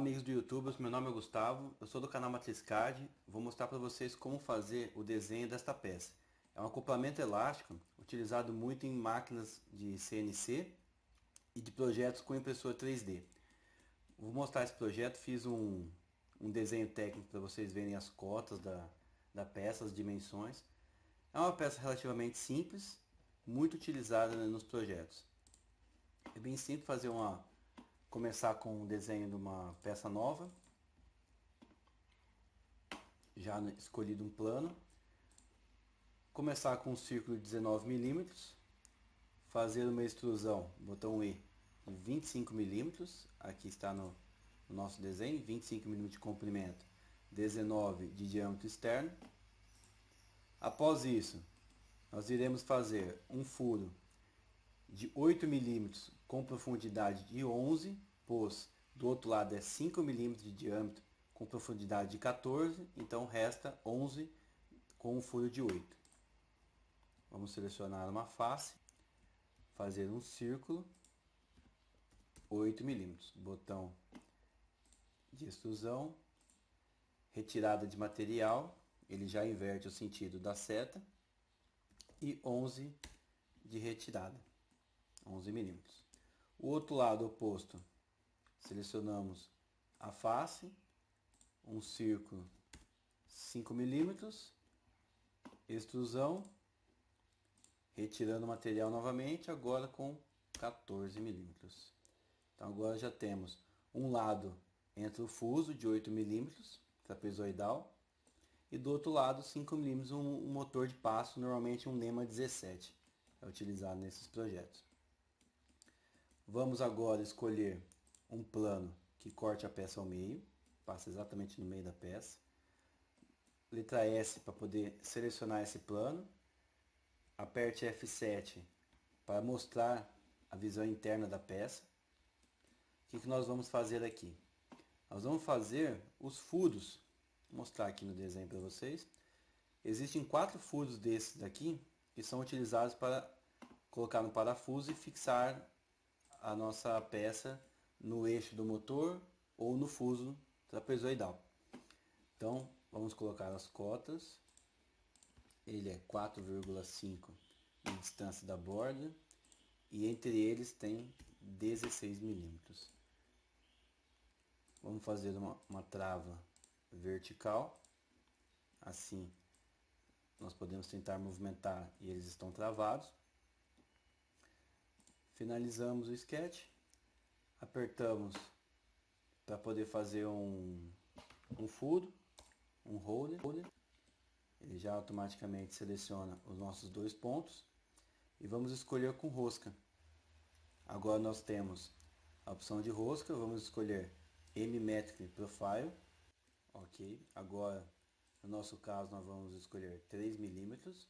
amigos do YouTube, meu nome é Gustavo, eu sou do canal Matriscad, vou mostrar para vocês como fazer o desenho desta peça. É um acoplamento elástico utilizado muito em máquinas de CNC e de projetos com impressora 3D. Vou mostrar esse projeto, fiz um desenho técnico para vocês verem as cotas da peça, as dimensões. É uma peça relativamente simples, muito utilizada, né, nos projetos. É bem simples começar com o desenho de uma peça nova, já escolhido um plano. Começar com um círculo de 19 milímetros, fazer uma extrusão, botão E, de 25 milímetros, aqui está no nosso desenho, 25 milímetros de comprimento, 19 de diâmetro externo. Após isso, nós iremos fazer um furo de 8 milímetros com profundidade de 11, pois do outro lado é 5 milímetros de diâmetro com profundidade de 14, então resta 11 com um furo de 8. Vamos selecionar uma face, fazer um círculo, 8 milímetros, botão de extrusão, retirada de material, ele já inverte o sentido da seta, e 11 de retirada, 11 milímetros. O outro lado oposto, selecionamos a face, um círculo, 5 milímetros, extrusão, retirando o material novamente, agora com 14 milímetros. Então agora já temos um lado entre o fuso de 8 milímetros, trapezoidal, e do outro lado 5 milímetros, um motor de passo, normalmente um Lema 17, é utilizado nesses projetos. Vamos agora escolher um plano que corte a peça ao meio, passa exatamente no meio da peça. Letra S para poder selecionar esse plano. Aperte F7 para mostrar a visão interna da peça. O que nós vamos fazer aqui? Nós vamos fazer os furos. Vou mostrar aqui no desenho para vocês. Existem 4 furos desses daqui que são utilizados para colocar no parafuso e fixar a nossa peça no eixo do motor ou no fuso trapezoidal. Então vamos colocar as cotas. Ele é 4,5 de distância da borda e entre eles tem 16 milímetros. Vamos fazer uma trava vertical, assim nós podemos tentar movimentar e eles estão travados. Finalizamos o sketch, apertamos para poder fazer um furo, um holder. Ele já automaticamente seleciona os nossos 2 pontos e vamos escolher com rosca. Agora nós temos a opção de rosca, vamos escolher M-Metric Profile. Ok, agora no nosso caso nós vamos escolher 3 milímetros.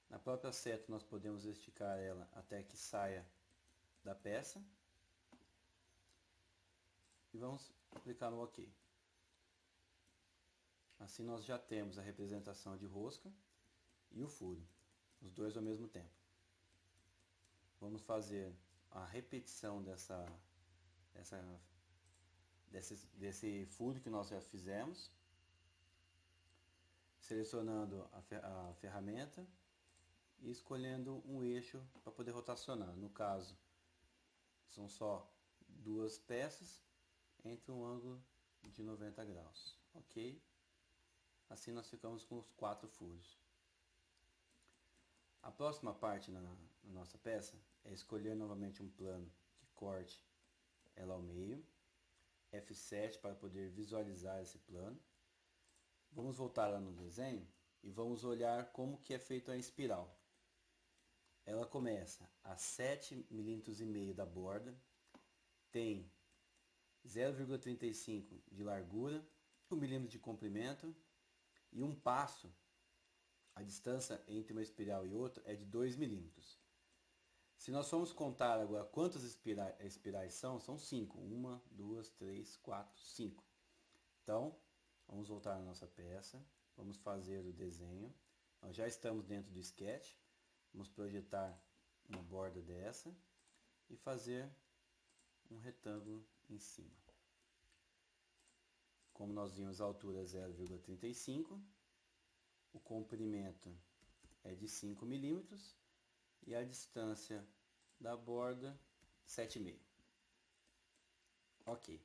Na própria seta nós podemos esticar ela até que saia da peça. E vamos aplicar no OK. Assim nós já temos a representação de rosca e o furo, os dois ao mesmo tempo. Vamos fazer a repetição desse furo que nós já fizemos, selecionando a ferramenta e escolhendo um eixo para poder rotacionar. No caso, são só 2 peças entre um ângulo de 90 graus. Ok? Assim nós ficamos com os 4 furos. A próxima parte na nossa peça é escolher novamente um plano que corte ela ao meio. F7 para poder visualizar esse plano. Vamos voltar lá no desenho e vamos olhar como que é feita a espiral. Ela começa a 7,5 mm da borda, tem 0,35 de largura, 1 mm de comprimento e um passo. A distância entre uma espiral e outra é de 2 milímetros. Se nós formos contar agora quantas espirais são 5. 1, 2, 3, 4, 5. Então, vamos voltar à nossa peça. Vamos fazer o desenho. Nós já estamos dentro do sketch. Vamos projetar uma borda dessa e fazer um retângulo em cima. como nós vimos, a altura é 0,35, o comprimento é de 5 milímetros e a distância da borda 7,5. Ok.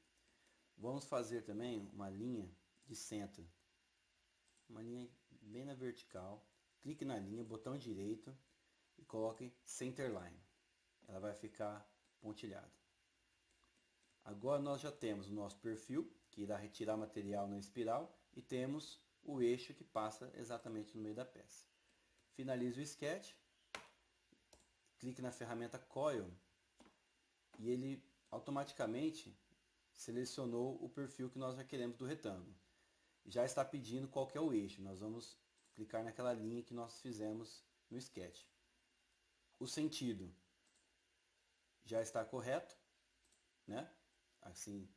Vamos fazer também uma linha de centro, uma linha bem na vertical. Clique na linha, botão direito e coloque Centerline. Ela vai ficar pontilhada. Agora nós já temos o nosso perfil, que irá retirar material na espiral, e temos o eixo que passa exatamente no meio da peça. Finalize o sketch, clique na ferramenta Coil e ele automaticamente selecionou o perfil que nós já queremos do retângulo. Já está pedindo qual que é o eixo, nós vamos clicar naquela linha que nós fizemos no sketch. O sentido já está correto, né? Assim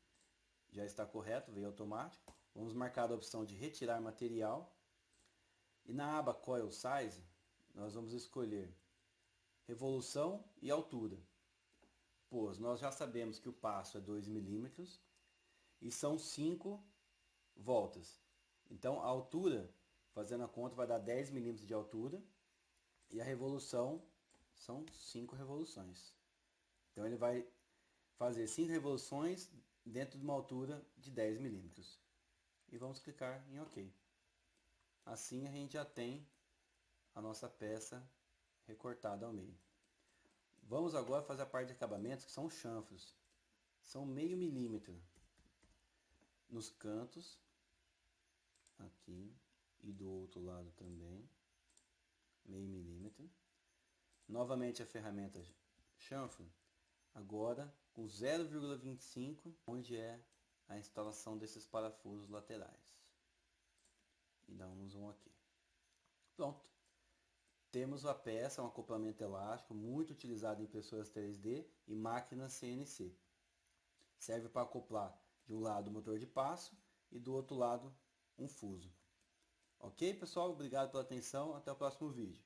já está correto, veio automático. Vamos marcar a opção de retirar material. E na aba Coil Size, nós vamos escolher revolução e altura. Pois nós já sabemos que o passo é 2 milímetros e são 5 voltas. Então a altura, fazendo a conta, vai dar 10 milímetros de altura e a revolução são 5 revoluções. Então ele vai fazer 5 revoluções dentro de uma altura de 10 milímetros. E vamos clicar em OK. Assim a gente já tem a nossa peça recortada ao meio. Vamos agora fazer a parte de acabamentos, que são os chanfros. São meio milímetro nos cantos, aqui, e do outro lado também, meio milímetro. Novamente a ferramenta chanfro, agora com 0,25, onde é a instalação desses parafusos laterais. E damos um OK. Pronto. Temos a peça, um acoplamento elástico, muito utilizado em impressoras 3D e máquinas CNC. Serve para acoplar de um lado o motor de passo e do outro lado um fuso. Ok, pessoal? Obrigado pela atenção. Até o próximo vídeo.